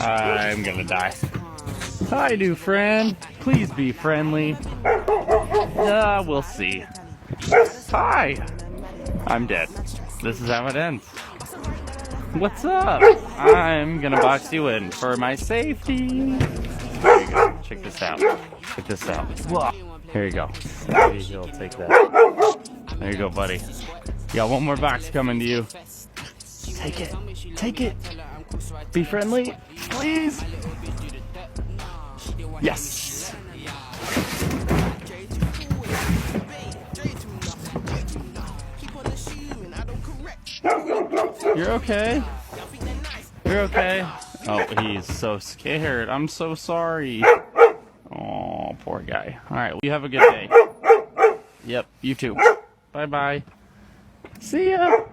I'm gonna die. Hi, new friend. Please be friendly. We'll see. Hi. I'm dead. This is how it ends. What's up? I'm gonna box you in for my safety. There you go. Check this out. Check this out. Whoa. Here you go. Maybe he'll take that. There you go, buddy. You got one more box coming to you. Take it. Take it. Be friendly, please. Yes. You're okay. You're okay. Oh, he's so scared. I'm so sorry. Oh, poor guy. All right, well, you have a good day. Yep, you too. Bye-bye. See ya.